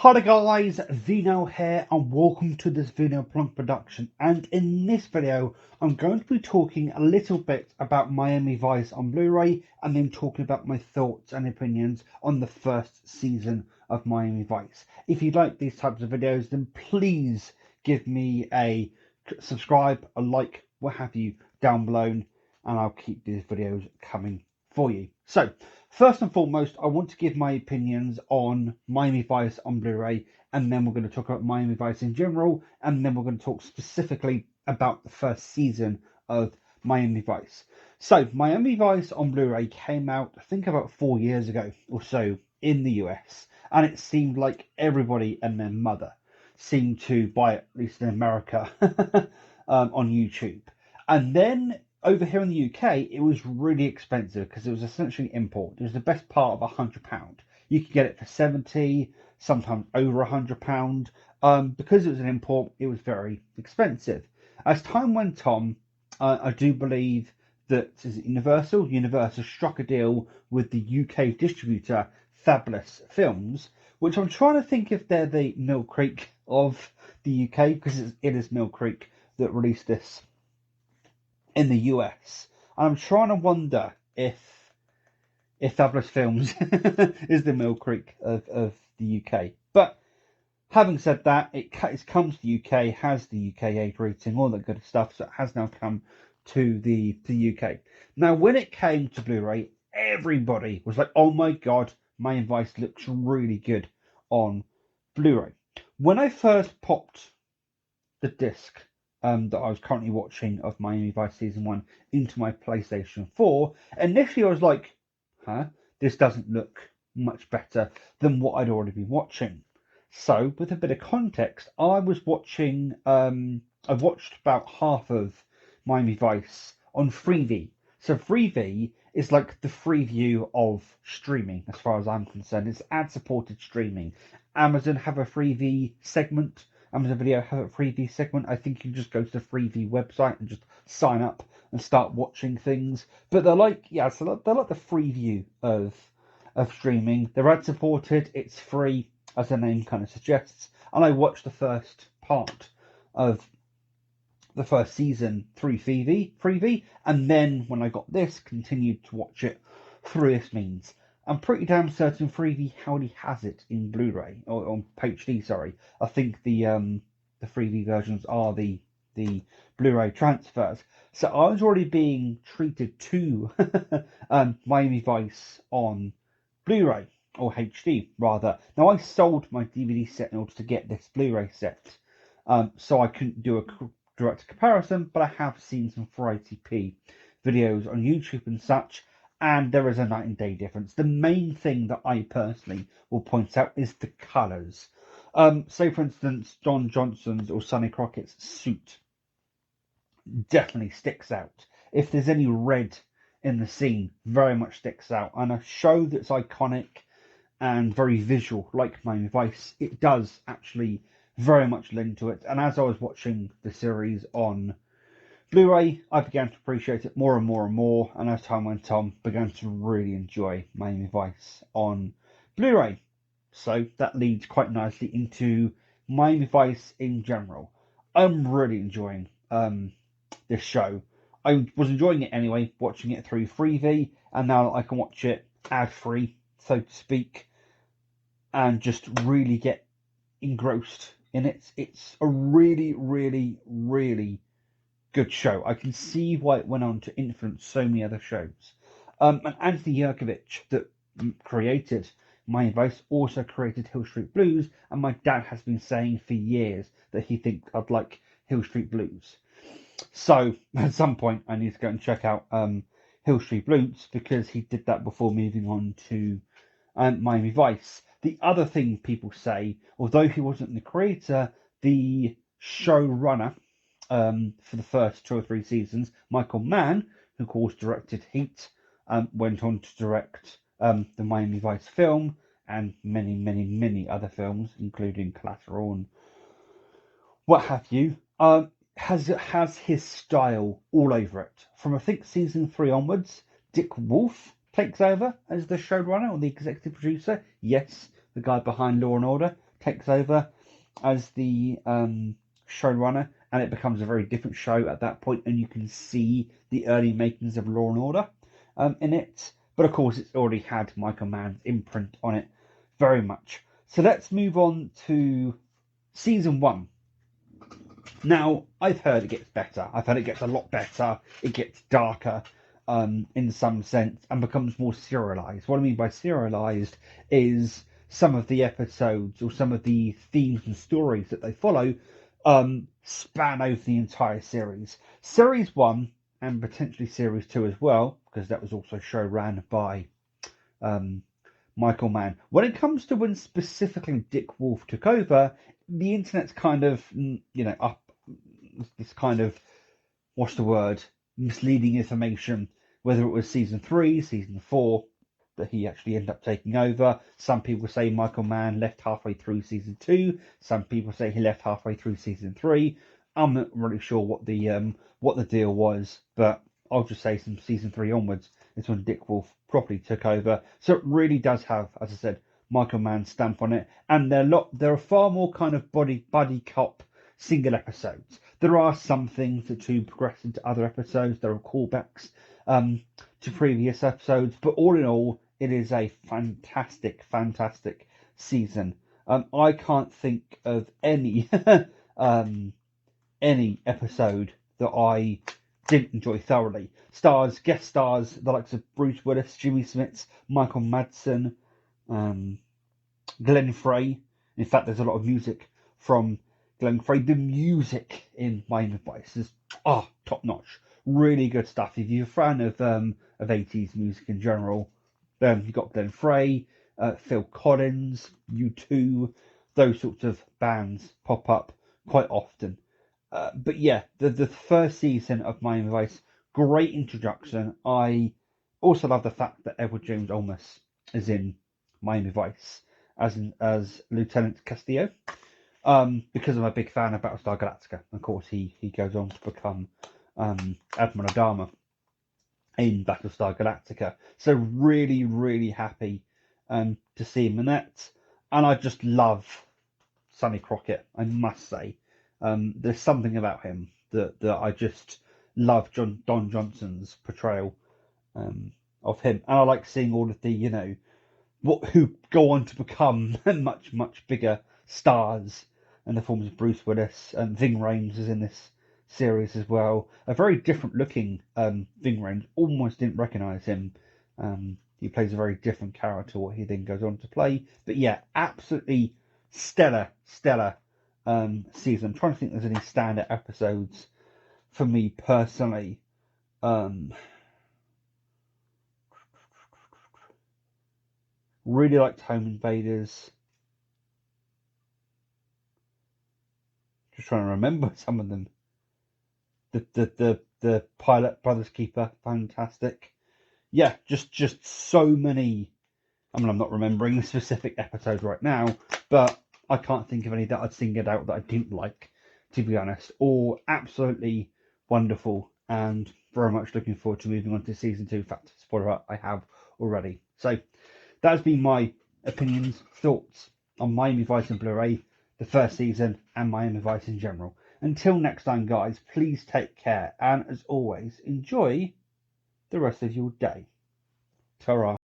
Hi guys, Vino here and welcome to this Vino Plunk production, and in this video I'm going to be talking a little bit about Miami Vice on Blu-ray and then talking about my thoughts and opinions on the first season of Miami Vice. If you like these types of videos, then please give me a subscribe, a like, what have you down below, and I'll keep these videos coming for you. So first and foremost, I want to give my opinions on Miami Vice on Blu-ray, and then we're going to talk about Miami Vice in general, and then we're going to talk specifically about the first season of Miami Vice. So Miami Vice on Blu-ray came out, I think, about 4 years ago or so in the US, and it seemed like everybody and their mother seemed to buy it, at least in America, on YouTube. And then over here in the UK, it was really expensive because it was essentially import. It was the best part of £100. You could get it for 70, sometimes over £100. Because it was an import, it was very expensive. As time went on, I do believe that Universal struck a deal with the UK distributor Fabulous Films, which I'm trying to think if they're the Mill Creek of the UK, because it is Mill Creek that released this in the US. And I'm trying to wonder if Fabulous Films is the Mill Creek of the UK. But having said that, it's come to the UK, has the UK age rating, all that good stuff, so it has now come to the UK. Now, when it came to Blu-ray, everybody was like, oh my god, Miami Vice looks really good on Blu-ray. When I first popped the disc that I was currently watching of Miami Vice Season 1 into my PlayStation 4, initially I was like, this doesn't look much better than what I'd already been watching. So, with a bit of context, I was watching, I've watched about half of Miami Vice on Freevee. So Freevee is like the Freeview of streaming, as far as I'm concerned. It's ad-supported streaming. Amazon have a Freevee segment. Amazon Video have a Freevee segment. I think you just go to the Freevee website and just sign up and start watching things. But they're like, so they're like the Freeview of streaming. They're ad-supported. It's free, as the name kind of suggests. And I watched the first part of the first season through Freevee, and then when I got this, continued to watch it through this means. I'm pretty damn certain Freevee already has it in Blu-ray or on HD. Sorry, I think the Freevee versions are the Blu-ray transfers. So I was already being treated to Miami Vice on Blu-ray or HD rather. Now I sold my DVD set in order to get this Blu-ray set, so I couldn't do a direct comparison, but I have seen some 480p videos on YouTube and such, and there is a night and day difference. The main thing that I personally will point out is the colours. Say for instance, Don Johnson's or Sonny Crockett's suit definitely sticks out. If there's any red in the scene, very much sticks out. And a show that's iconic and very visual, like Miami Vice, it does actually very much lend to it. And as I was watching the series on Blu-ray, I began to appreciate it more and more and more. And as time went on, began to really enjoy Miami Vice on Blu-ray. So that leads quite nicely into Miami Vice in general. I'm really enjoying this show. I was enjoying it anyway, watching it through Freevee, and now I can watch it ad-free, so to speak, and just really get engrossed in it. It's a really, really, really good show. I can see why it went on to influence so many other shows. And Anthony Yerkovich, that created Miami Vice, also created Hill Street Blues, and my dad has been saying for years that he thinks I'd like Hill Street Blues. So at some point I need to go and check out Hill Street Blues, because he did that before moving on to Miami Vice. The other thing people say, although he wasn't the creator, the showrunner for the first 2 or 3 seasons, Michael Mann, who of course directed Heat, went on to direct the Miami Vice film and many, many, many other films, including Collateral and what have you. Has his style all over it. From I think season 3 onwards, Dick Wolf takes over as the showrunner or the executive producer. Yes, the guy behind Law and Order takes over as the showrunner, and it becomes a very different show at that point, and you can see the early makings of Law and Order in it. But of course, it's already had Michael Mann's imprint on it very much. So let's move on to season 1. Now, I've heard it gets better. I've heard it gets a lot better. It gets darker in some sense and becomes more serialized. What I mean by serialized is some of the episodes or some of the themes and stories that they follow span over the entire series. Series 1 and potentially Series 2 as well, because that was also show ran by Michael Mann. When it comes to when specifically Dick Wolf took over, the internet's kind of, up this kind of, what's the word, misleading information, whether it was season 3, season 4, that he actually ended up taking over. Some people say Michael Mann left halfway through season 2. Some people say he left halfway through season 3. I'm not really sure what the deal was, but I'll just say from season 3 onwards is when Dick Wolf properly took over. So it really does have, as I said, Michael Mann's stamp on it, and there are far more kind of buddy cop single episodes. There are some things that do progress into other episodes. There are callbacks to previous episodes, but all in all, it is a fantastic season. I can't think of any any episode that I didn't enjoy thoroughly. Guest stars, the likes of Bruce Willis, Jimmy Smits, Michael Madsen, Glenn Frey. In fact, there's a lot of music from Glenn Frey. The music in Miami Vice is top notch. Really good stuff. If you're a fan of 80s music in general, you've got Glenn Frey, Phil Collins, U2, those sorts of bands pop up quite often. But yeah, the first season of Miami Vice, great introduction. I also love the fact that Edward James Olmos is in Miami Vice as Lieutenant Castillo, because I'm a big fan of Battlestar Galactica. Of course, he goes on to become Admiral Adama in Battlestar Galactica. So really happy to see him in that. And I just love Sonny Crockett, I must say. There's something about him that I just love. Don Johnson's portrayal of him, and I like seeing all of the who go on to become much bigger stars in the forms of Bruce Willis, and Ving Rhames is in this series as well. A very different looking Ving Rhames. Almost didn't recognise him. He plays a very different character, what he then goes on to play. But yeah, absolutely stellar season. I'm trying to think if there's any standout episodes for me personally. Really liked Home Invaders. Just trying to remember some of them. The Pilot Brothers Keeper, fantastic. Yeah, just so many. I mean, I'm not remembering the specific episodes right now, but I can't think of any that I'd singled out that I didn't like, to be honest. All absolutely wonderful, and very much looking forward to moving on to season 2. In fact, spoiler, I have already. So that has been my opinions, thoughts on Miami Vice and Blu-ray, the first season, and Miami Vice in general. Until next time, guys, please take care, and as always, enjoy the rest of your day. Ta-ra.